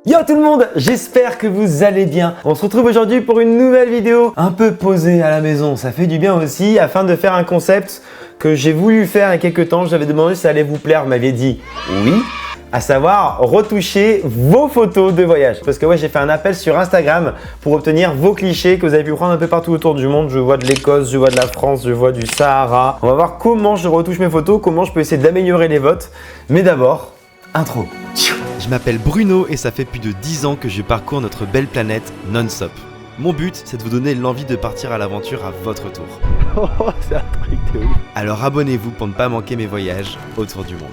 Yo tout le monde, j'espère que vous allez bien. On se retrouve aujourd'hui pour une nouvelle vidéo un peu posée à la maison. Ça fait du bien aussi afin de faire un concept que j'ai voulu faire il y a quelques temps. Je vous avais demandé si ça allait vous plaire, vous m'aviez dit oui. À savoir retoucher vos photos de voyage. Parce que ouais, j'ai fait un appel sur Instagram pour obtenir vos clichés que vous avez pu prendre un peu partout autour du monde. Je vois de l'Écosse, je vois de la France, je vois du Sahara. On va voir comment je retouche mes photos, comment je peux essayer d'améliorer les votes. Mais d'abord, intro. Je m'appelle Bruno et ça fait plus de 10 ans que je parcours notre belle planète non-stop. Mon but, c'est de vous donner l'envie de partir à l'aventure à votre tour. Oh, c'est un truc de ouf. Alors abonnez-vous pour ne pas manquer mes voyages autour du monde.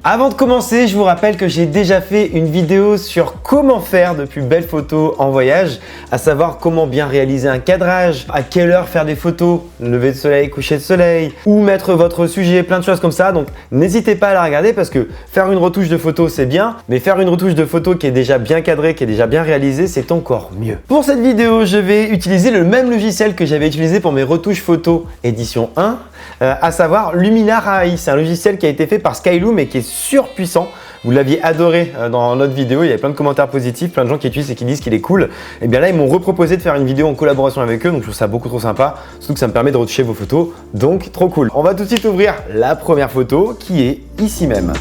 Avant de commencer, je vous rappelle que j'ai déjà fait une vidéo sur comment faire de plus belles photos en voyage, à savoir comment bien réaliser un cadrage, à quelle heure faire des photos, lever de soleil, coucher de soleil, où mettre votre sujet, plein de choses comme ça. Donc n'hésitez pas à la regarder parce que faire une retouche de photo c'est bien, mais faire une retouche de photo qui est déjà bien cadrée, qui est déjà bien réalisée, c'est encore mieux. Pour cette vidéo, je vais utiliser le même logiciel que j'avais utilisé pour mes retouches photos édition 1, à savoir Luminar AI. C'est un logiciel qui a été fait par Skyloom et qui est surpuissant. Vous l'aviez adoré dans notre vidéo, il y avait plein de commentaires positifs, plein de gens qui utilisent et qui disent qu'il est cool. Et bien là, ils m'ont reproposé de faire une vidéo en collaboration avec eux, donc je trouve ça beaucoup trop sympa, surtout que ça me permet de retoucher vos photos, donc trop cool. On va tout de suite ouvrir la première photo qui est ici même.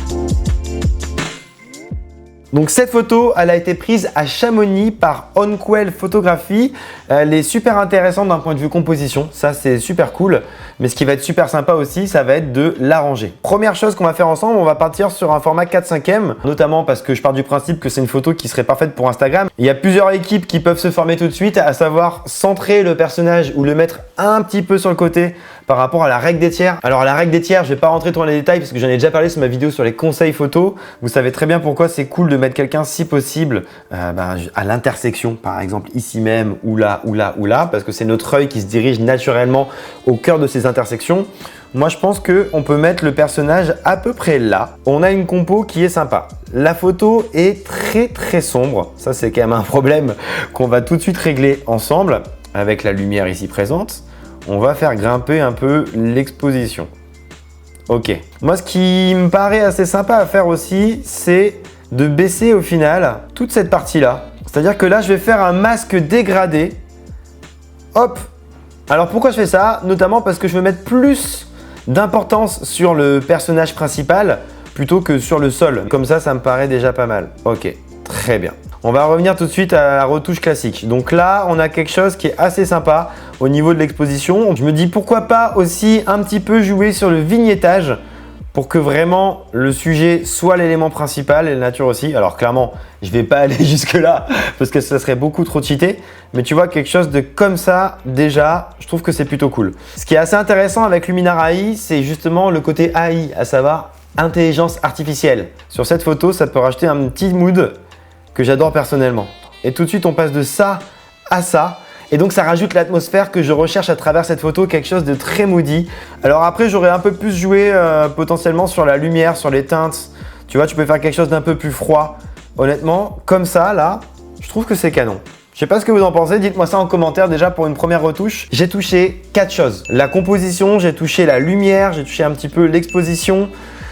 Donc cette photo, elle a été prise à Chamonix par Onquel Photographie. Elle est super intéressante d'un point de vue composition, ça c'est super cool. Mais ce qui va être super sympa aussi, ça va être de l'arranger. Première chose qu'on va faire ensemble, on va partir sur un format 4/5e, notamment parce que je pars du principe que c'est une photo qui serait parfaite pour Instagram. Il y a plusieurs équipes qui peuvent se former tout de suite, à savoir centrer le personnage ou le mettre un petit peu sur le côté par rapport à la règle des tiers. Alors la règle des tiers, je vais pas rentrer trop dans les détails parce que j'en ai déjà parlé sur ma vidéo sur les conseils photos. Vous savez très bien pourquoi c'est cool de mettre quelqu'un si possible à l'intersection, par exemple ici même ou là, ou là, ou là, parce que c'est notre œil qui se dirige naturellement au cœur de ces intersections. Moi je pense qu'on peut mettre le personnage à peu près là. On a une compo qui est sympa. La photo est très sombre. Ça c'est quand même un problème qu'on va tout de suite régler ensemble avec la lumière ici présente. On va faire grimper un peu l'exposition. Ok. Moi, ce qui me paraît assez sympa à faire aussi, c'est de baisser au final toute cette partie-là. C'est-à-dire que là, je vais faire un masque dégradé. Hop. Alors, pourquoi je fais ça? Notamment parce que je veux mettre plus d'importance sur le personnage principal plutôt que sur le sol. Comme ça me paraît déjà pas mal. Ok. Très bien. On va revenir tout de suite à la retouche classique. Donc là, on a quelque chose qui est assez sympa au niveau de l'exposition. Je me dis pourquoi pas aussi un petit peu jouer sur le vignettage pour que vraiment le sujet soit l'élément principal et la nature aussi. Alors clairement, je vais pas aller jusque là parce que ça serait beaucoup trop cheaté. Mais tu vois, quelque chose de comme ça, déjà, je trouve que c'est plutôt cool. Ce qui est assez intéressant avec Luminar AI, c'est justement le côté AI, à savoir intelligence artificielle. Sur cette photo, ça peut rajouter un petit mood que j'adore personnellement. Et tout de suite, on passe de ça à ça. Et donc, ça rajoute l'atmosphère que je recherche à travers cette photo, quelque chose de très moody. Alors après, j'aurais un peu plus joué potentiellement sur la lumière, sur les teintes. Tu vois, tu peux faire quelque chose d'un peu plus froid. Honnêtement, comme ça, là, je trouve que c'est canon. Je sais pas ce que vous en pensez, dites-moi ça en commentaire déjà pour une première retouche. J'ai touché 4 choses. La composition, j'ai touché la lumière, j'ai touché un petit peu l'exposition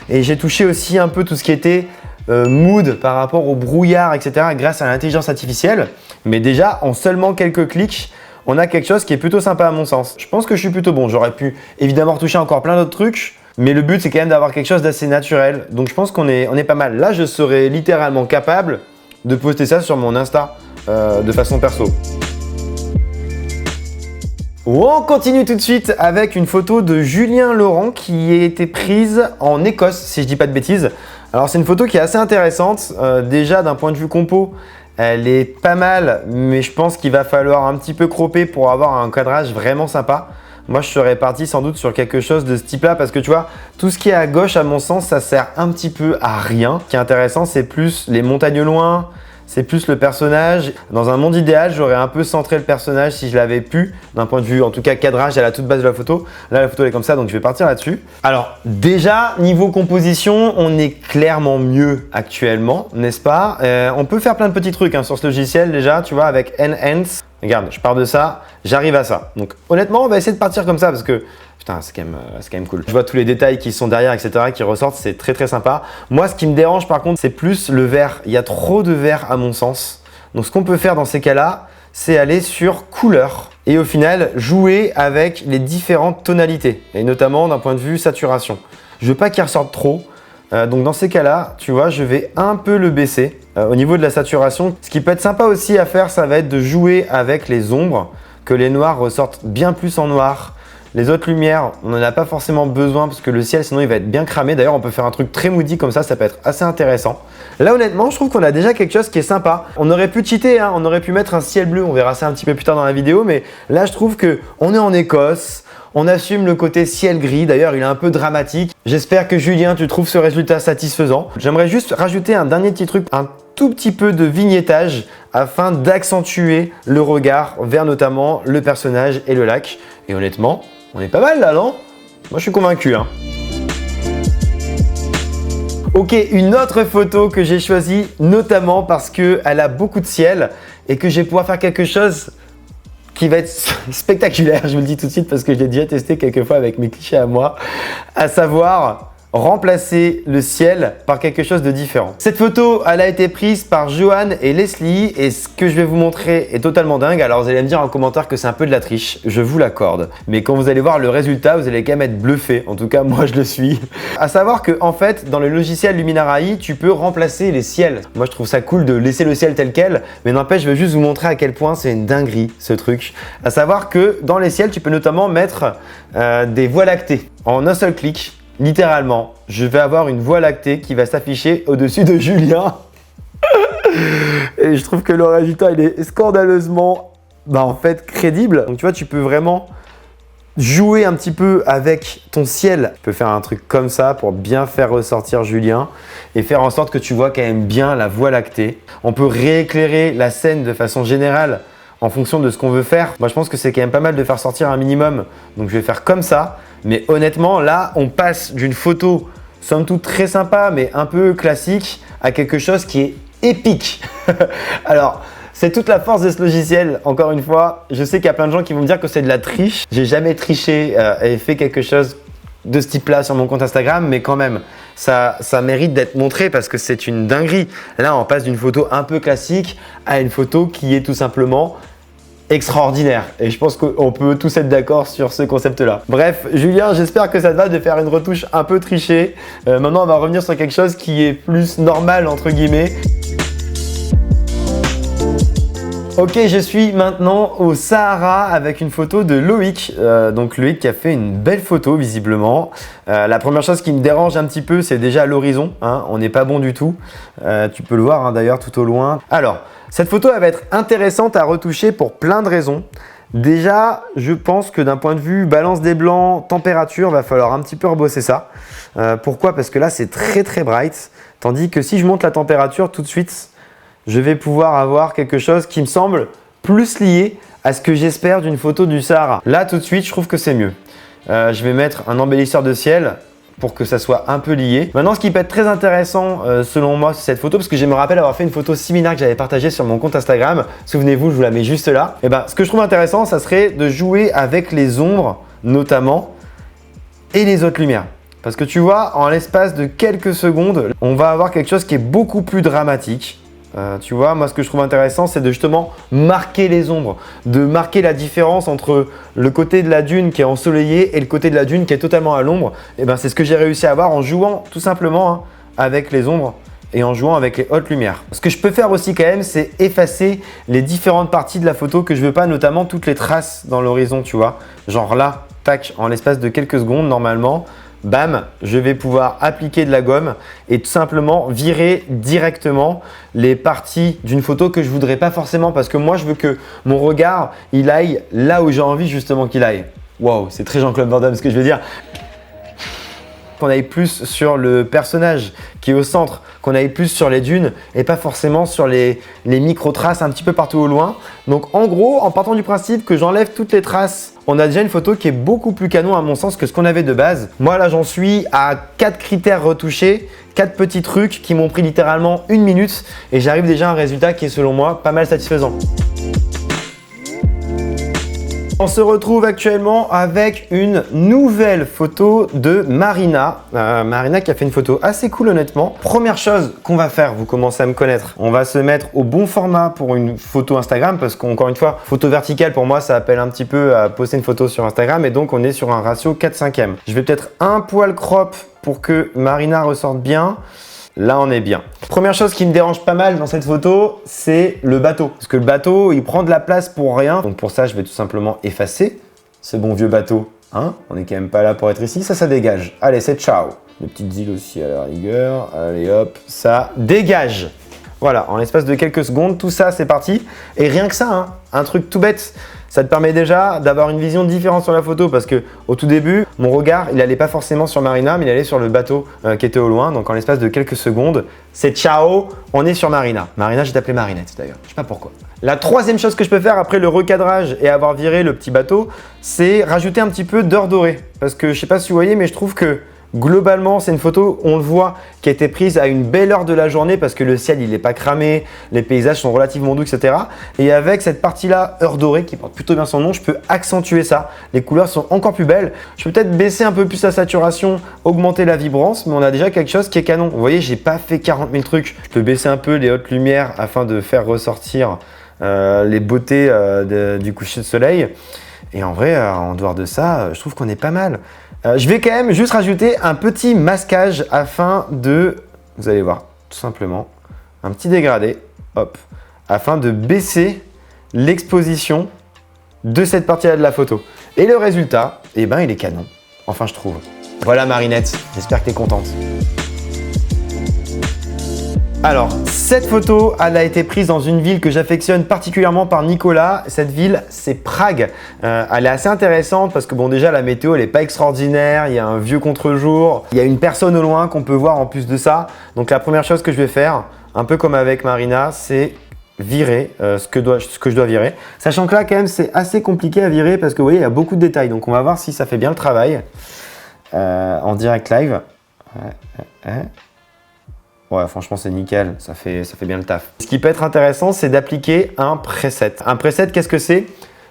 et j'ai touché aussi un peu tout ce qui était mood par rapport au brouillard, etc. grâce à l'intelligence artificielle. Mais déjà, en seulement quelques clics, on a quelque chose qui est plutôt sympa à mon sens. Je pense que je suis plutôt bon. J'aurais pu évidemment retoucher encore plein d'autres trucs, mais le but c'est quand même d'avoir quelque chose d'assez naturel. Donc je pense qu'on est pas mal. Là, je serais littéralement capable de poster ça sur mon Insta de façon perso. On continue tout de suite avec une photo de Julien Laurent qui a été prise en Écosse, si je dis pas de bêtises. Alors c'est une photo qui est assez intéressante. Déjà d'un point de vue compo, elle est pas mal, mais je pense qu'il va falloir un petit peu cropper pour avoir un cadrage vraiment sympa. Moi je serais parti sans doute sur quelque chose de ce type-là parce que tu vois, tout ce qui est à gauche, à mon sens, ça sert un petit peu à rien. Ce qui est intéressant, c'est plus les montagnes loin, c'est plus le personnage. Dans un monde idéal, j'aurais un peu centré le personnage si je l'avais pu, d'un point de vue, en tout cas cadrage à la toute base de la photo. Là, la photo elle est comme ça, donc je vais partir là-dessus. Alors, déjà, niveau composition, on est clairement mieux actuellement, n'est-ce pas? On peut faire plein de petits trucs sur ce logiciel déjà, tu vois, avec Enhance. Regarde, je pars de ça, j'arrive à ça. Donc honnêtement, on va essayer de partir comme ça parce que putain, c'est quand même cool. Je vois tous les détails qui sont derrière, etc., qui ressortent, c'est très très sympa. Moi, ce qui me dérange par contre, c'est plus le vert. Il y a trop de vert à mon sens. Donc ce qu'on peut faire dans ces cas-là, c'est aller sur couleur et au final jouer avec les différentes tonalités et notamment d'un point de vue saturation. Je veux pas qu'il ressorte trop. Donc dans ces cas-là, tu vois, je vais un peu le baisser au niveau de la saturation. Ce qui peut être sympa aussi à faire, ça va être de jouer avec les ombres, que les noirs ressortent bien plus en noir. Les autres lumières, on n'en a pas forcément besoin parce que le ciel, sinon il va être bien cramé. D'ailleurs, on peut faire un truc très moody comme ça peut être assez intéressant. Là, honnêtement, je trouve qu'on a déjà quelque chose qui est sympa. On aurait pu cheater, hein, on aurait pu mettre un ciel bleu, on verra ça un petit peu plus tard dans la vidéo, mais là, je trouve qu'on est en Écosse. On assume le côté ciel gris, d'ailleurs il est un peu dramatique. J'espère que Julien, tu trouves ce résultat satisfaisant. J'aimerais juste rajouter un dernier petit truc, un tout petit peu de vignettage afin d'accentuer le regard vers notamment le personnage et le lac. Et honnêtement, on est pas mal là, non? Moi je suis convaincu. Hein. Ok, une autre photo que j'ai choisie notamment parce qu'elle a beaucoup de ciel et que je vais pouvoir faire quelque chose qui va être spectaculaire, je vous le dis tout de suite parce que je l'ai déjà testé quelques fois avec mes clichés à moi, à savoir remplacer le ciel par quelque chose de différent. Cette photo, elle a été prise par Johan et Leslie et ce que je vais vous montrer est totalement dingue. Alors vous allez me dire en commentaire que c'est un peu de la triche, je vous l'accorde. Mais quand vous allez voir le résultat, vous allez quand même être bluffé. En tout cas, moi je le suis. À savoir que en fait, dans le logiciel Luminary, tu peux remplacer les ciels. Moi je trouve ça cool de laisser le ciel tel quel, mais n'empêche, je vais juste vous montrer à quel point c'est une dinguerie ce truc. À savoir que dans les ciels, tu peux notamment mettre des voies lactées en un seul clic. Littéralement, je vais avoir une voie lactée qui va s'afficher au-dessus de Julien. Et je trouve que le résultat, il est scandaleusement, en fait, crédible. Donc tu vois, tu peux vraiment jouer un petit peu avec ton ciel. Tu peux faire un truc comme ça pour bien faire ressortir Julien et faire en sorte que tu vois quand même bien la voie lactée. On peut rééclairer la scène de façon générale en fonction de ce qu'on veut faire. Moi, je pense que c'est quand même pas mal de faire sortir un minimum. Donc, je vais faire comme ça. Mais honnêtement, là, on passe d'une photo, somme toute très sympa, mais un peu classique, à quelque chose qui est épique. Alors, c'est toute la force de ce logiciel. Encore une fois, je sais qu'il y a plein de gens qui vont me dire que c'est de la triche. J'ai jamais triché et fait quelque chose de ce type-là sur mon compte Instagram, mais quand même, ça mérite d'être montré parce que c'est une dinguerie. Là, on passe d'une photo un peu classique à une photo qui est tout simplement extraordinaire. Et je pense qu'on peut tous être d'accord sur ce concept-là. Bref, Julien, j'espère que ça te va de faire une retouche un peu trichée. Maintenant, on va revenir sur quelque chose qui est plus normal, entre guillemets. Ok, je suis maintenant au Sahara avec une photo de Loïc. Donc Loïc qui a fait une belle photo visiblement. La première chose qui me dérange un petit peu, c'est déjà l'horizon. Hein, on n'est pas bon du tout. Tu peux le voir hein, d'ailleurs tout au loin. Alors, cette photo elle va être intéressante à retoucher pour plein de raisons. Déjà, je pense que d'un point de vue balance des blancs, température, va falloir un petit peu rebosser ça. Pourquoi? Parce que là, c'est très très bright. Tandis que si je monte la température tout de suite, je vais pouvoir avoir quelque chose qui me semble plus lié à ce que j'espère d'une photo du Sahara. Là, tout de suite, je trouve que c'est mieux. Je vais mettre un embellisseur de ciel pour que ça soit un peu lié. Maintenant, ce qui peut être très intéressant selon moi, c'est cette photo, parce que je me rappelle avoir fait une photo similaire que j'avais partagée sur mon compte Instagram. Souvenez-vous, je vous la mets juste là. Et ce que je trouve intéressant, ça serait de jouer avec les ombres, notamment, et les autres lumières. Parce que tu vois, en l'espace de quelques secondes, on va avoir quelque chose qui est beaucoup plus dramatique. Tu vois, moi ce que je trouve intéressant, c'est de justement marquer les ombres, de marquer la différence entre le côté de la dune qui est ensoleillé et le côté de la dune qui est totalement à l'ombre. Et c'est ce que j'ai réussi à avoir en jouant tout simplement avec les ombres et en jouant avec les hautes lumières. Ce que je peux faire aussi quand même, c'est effacer les différentes parties de la photo que je veux pas, notamment toutes les traces dans l'horizon, tu vois. Genre là, tac, en l'espace de quelques secondes normalement, bam, je vais pouvoir appliquer de la gomme et tout simplement virer directement les parties d'une photo que je voudrais pas forcément parce que moi je veux que mon regard il aille là où j'ai envie justement qu'il aille. Waouh, c'est très Jean-Claude Van Damme ce que je veux dire. Qu'on aille plus sur le personnage qui est au centre, qu'on aille plus sur les dunes et pas forcément sur les micro-traces un petit peu partout au loin. Donc en gros, en partant du principe que j'enlève toutes les traces, on a déjà une photo qui est beaucoup plus canon à mon sens que ce qu'on avait de base. Moi là j'en suis à 4 critères retouchés, 4 petits trucs qui m'ont pris littéralement 1 minute et j'arrive déjà à un résultat qui est selon moi pas mal satisfaisant. On se retrouve actuellement avec une nouvelle photo de Marina. Marina qui a fait une photo assez cool honnêtement. Première chose qu'on va faire, vous commencez à me connaître, on va se mettre au bon format pour une photo Instagram parce qu'encore une fois, photo verticale pour moi ça appelle un petit peu à poster une photo sur Instagram et donc on est sur un ratio 4/5. Je vais peut-être un poil crop pour que Marina ressorte bien. Là, on est bien. Première chose qui me dérange pas mal dans cette photo, c'est le bateau. Parce que le bateau, il prend de la place pour rien. Donc pour ça, je vais tout simplement effacer ce bon vieux bateau. Hein, on n'est quand même pas là pour être ici. Ça dégage. Allez, c'est ciao. Les petites îles aussi à la rigueur. Allez hop, ça dégage. Voilà, en l'espace de quelques secondes, tout ça, c'est parti. Et rien que ça, hein, un truc tout bête. Ça te permet déjà d'avoir une vision différente sur la photo parce que au tout début, mon regard, il n'allait pas forcément sur Marina, mais il allait sur le bateau qui était au loin. Donc en l'espace de quelques secondes, c'est ciao, on est sur Marina. Marina, j'ai appelé Marinette d'ailleurs, je sais pas pourquoi. La troisième chose que je peux faire après le recadrage et avoir viré le petit bateau, c'est rajouter un petit peu d'or doré. Parce que je sais pas si vous voyez, mais je trouve que globalement, c'est une photo, on le voit, qui a été prise à une belle heure de la journée parce que le ciel, il n'est pas cramé, les paysages sont relativement doux, etc. Et avec cette partie-là, heure dorée, qui porte plutôt bien son nom, je peux accentuer ça. Les couleurs sont encore plus belles. Je peux peut-être baisser un peu plus la saturation, augmenter la vibrance, mais on a déjà quelque chose qui est canon. Vous voyez, j'ai pas fait 40 000 trucs. Je peux baisser un peu les hautes lumières afin de faire ressortir les beautés du coucher de soleil. Et en vrai, en dehors de ça, je trouve qu'on est pas mal. Je vais quand même juste rajouter un petit masquage afin de, vous allez voir, tout simplement, un petit dégradé, hop, afin de baisser l'exposition de cette partie-là de la photo. Et le résultat, eh ben, il est canon. Enfin, je trouve. Voilà Marinette, j'espère que tu es contente. Alors, cette photo, elle a été prise dans une ville que j'affectionne particulièrement par Nicolas. Cette ville, c'est Prague. Elle est assez intéressante parce que bon, déjà, la météo, elle n'est pas extraordinaire. Il y a un vieux contre-jour. Il y a une personne au loin qu'on peut voir en plus de ça. Donc, la première chose que je vais faire, un peu comme avec Marina, c'est virer ce que je dois virer. Sachant que là, quand même, c'est assez compliqué à virer parce que vous voyez, il y a beaucoup de détails. Donc, on va voir si ça fait bien le travail en direct live. Ouais, franchement, c'est nickel, ça fait bien le taf. Ce qui peut être intéressant, c'est d'appliquer un preset. Un preset, qu'est-ce que c'est?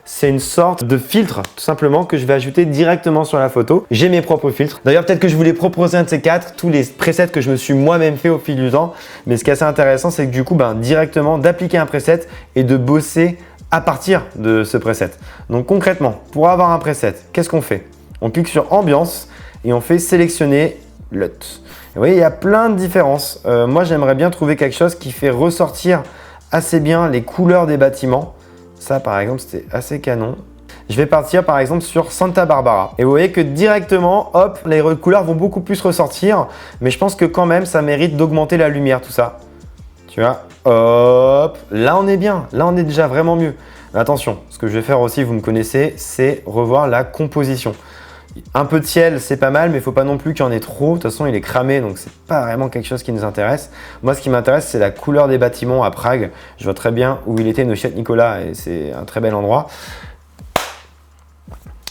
C'est une sorte de filtre, tout simplement, que je vais ajouter directement sur la photo. J'ai mes propres filtres. D'ailleurs, peut-être que je voulais proposer un de ces quatre, tous les presets que je me suis moi-même fait au fil du temps. Mais ce qui est assez intéressant, c'est que du coup, directement, d'appliquer un preset et de bosser à partir de ce preset. Donc concrètement, pour avoir un preset, qu'est-ce qu'on fait? On clique sur Ambiance et on fait sélectionner LUT. Vous voyez, il y a plein de différences. Moi, j'aimerais bien trouver quelque chose qui fait ressortir assez bien les couleurs des bâtiments. Ça, par exemple, c'était assez canon. Je vais partir, par exemple, sur Santa Barbara. Et vous voyez que directement, hop, les couleurs vont beaucoup plus ressortir. Mais je pense que quand même, ça mérite d'augmenter la lumière, tout ça. Tu vois, hop, là, on est bien. Là, on est déjà vraiment mieux. Mais attention, ce que je vais faire aussi, vous me connaissez, c'est revoir la composition. Un peu de ciel, c'est pas mal, mais il ne faut pas non plus qu'il y en ait trop. De toute façon, il est cramé, donc c'est pas vraiment quelque chose qui nous intéresse. Moi, ce qui m'intéresse, c'est la couleur des bâtiments à Prague. Je vois très bien où il était, Neuchâtel Nicolas, et c'est un très bel endroit.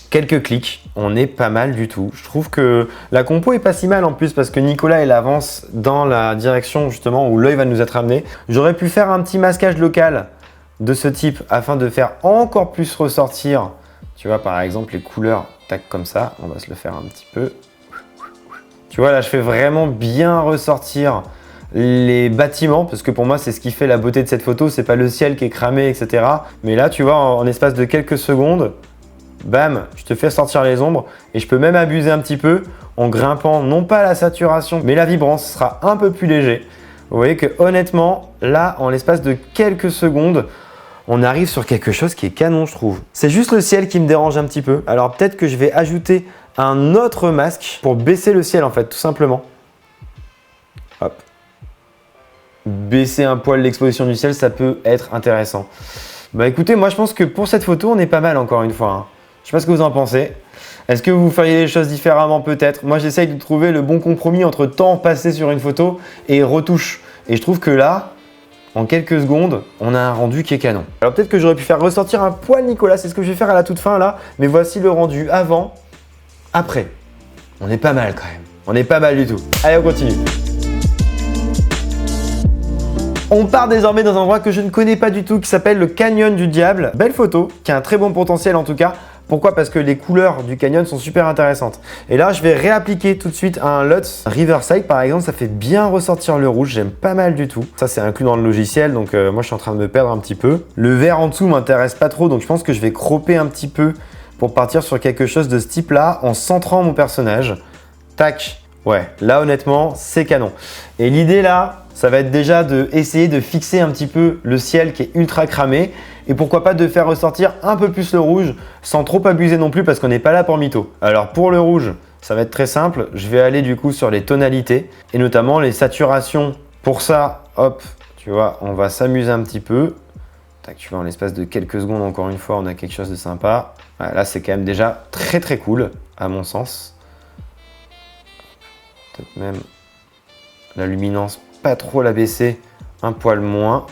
Quelques clics, on est pas mal du tout. Je trouve que la compo est pas si mal en plus parce que Nicolas, il avance dans la direction justement où l'œil va nous être amené. J'aurais pu faire un petit masquage local de ce type afin de faire encore plus ressortir, tu vois, par exemple, les couleurs. Tac, comme ça, on va se le faire un petit peu. Tu vois, là, je fais vraiment bien ressortir les bâtiments parce que pour moi, c'est ce qui fait la beauté de cette photo. C'est pas le ciel qui est cramé, etc. Mais là, tu vois, en espace de quelques secondes, bam, je te fais sortir les ombres et je peux même abuser un petit peu en grimpant non pas la saturation, mais la vibrance sera un peu plus léger. Vous voyez que honnêtement, là, en l'espace de quelques secondes, on arrive sur quelque chose qui est canon, je trouve. C'est juste le ciel qui me dérange un petit peu. Alors peut-être que je vais ajouter un autre masque pour baisser le ciel en fait, tout simplement. Hop. Baisser un poil l'exposition du ciel, ça peut être intéressant. Bah écoutez, moi je pense que pour cette photo, on est pas mal encore une fois. Hein. Je sais pas ce que vous en pensez. Est-ce que vous feriez les choses différemment peut-être? Moi j'essaye de trouver le bon compromis entre temps passé sur une photo et retouche. Et je trouve que là, en quelques secondes, on a un rendu qui est canon. Alors peut-être que j'aurais pu faire ressortir un poil Nicolas, c'est ce que je vais faire à la toute fin là, mais voici le rendu avant, après. On est pas mal quand même, on est pas mal du tout. Allez, on continue. On part désormais dans un endroit que je ne connais pas du tout qui s'appelle le Canyon du Diable. Belle photo, qui a un très bon potentiel en tout cas. Pourquoi? Parce que les couleurs du canyon sont super intéressantes. Et là, je vais réappliquer tout de suite un LUT Riverside par exemple. Ça fait bien ressortir le rouge, j'aime pas mal du tout. Ça, c'est inclus dans le logiciel, donc moi, je suis en train de me perdre un petit peu. Le vert en dessous m'intéresse pas trop, donc je pense que je vais cropper un petit peu pour partir sur quelque chose de ce type-là en centrant mon personnage. Tac. Ouais, là, honnêtement, c'est canon. Et l'idée là, ça va être déjà d'essayer de fixer un petit peu le ciel qui est ultra cramé et pourquoi pas de faire ressortir un peu plus le rouge sans trop abuser non plus parce qu'on n'est pas là pour mytho. Alors pour le rouge, ça va être très simple. Je vais aller du coup sur les tonalités et notamment les saturations. Pour ça, hop, tu vois, on va s'amuser un petit peu. Tac, tu vois, en l'espace de quelques secondes, encore une fois, on a quelque chose de sympa. Voilà, là, c'est quand même déjà très très cool, à mon sens. Peut-être même la luminance, pas trop la baisser, un poil moins.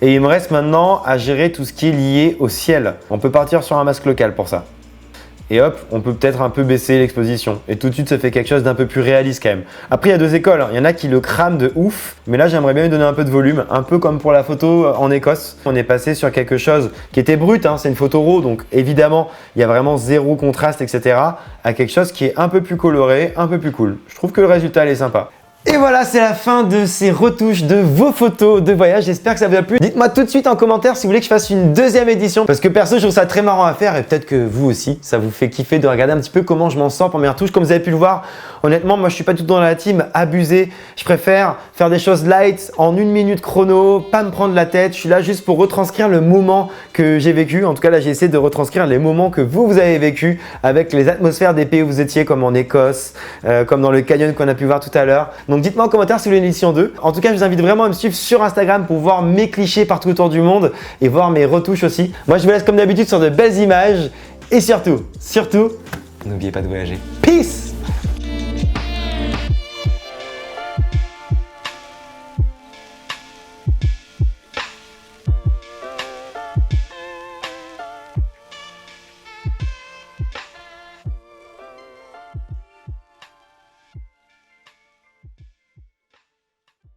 Et il me reste maintenant à gérer tout ce qui est lié au ciel. On peut partir sur un masque local pour ça. Et hop, on peut peut-être un peu baisser l'exposition. Et tout de suite, ça fait quelque chose d'un peu plus réaliste quand même. Après, il y a deux écoles. Il y en a qui le crament de ouf. Mais là, j'aimerais bien lui donner un peu de volume. Un peu comme pour la photo en Écosse. On est passé sur quelque chose qui était brut. C'est une photo RAW. Donc évidemment, il y a vraiment zéro contraste, etc. À quelque chose qui est un peu plus coloré, un peu plus cool. Je trouve que le résultat, il est sympa. Et voilà, c'est la fin de ces retouches de vos photos de voyage. J'espère que ça vous a plu. Dites-moi tout de suite en commentaire si vous voulez que je fasse une deuxième édition. Parce que perso, je trouve ça très marrant à faire et peut-être que vous aussi, ça vous fait kiffer de regarder un petit peu comment je m'en sors pour mes retouches. Comme vous avez pu le voir, honnêtement, moi je suis pas du tout dans la team abuser. Je préfère faire des choses light en 1 minute chrono, pas me prendre la tête. Je suis là juste pour retranscrire le moment que j'ai vécu. En tout cas, là, j'ai essayé de retranscrire les moments que vous avez vécu avec les atmosphères des pays où vous étiez, comme en Écosse, comme dans le canyon qu'on a pu voir tout à l'heure. Donc dites-moi en commentaire si vous voulez une édition 2. En tout cas, je vous invite vraiment à me suivre sur Instagram pour voir mes clichés partout autour du monde et voir mes retouches aussi. Moi, je vous laisse comme d'habitude sur de belles images et surtout, n'oubliez pas de voyager. Peace!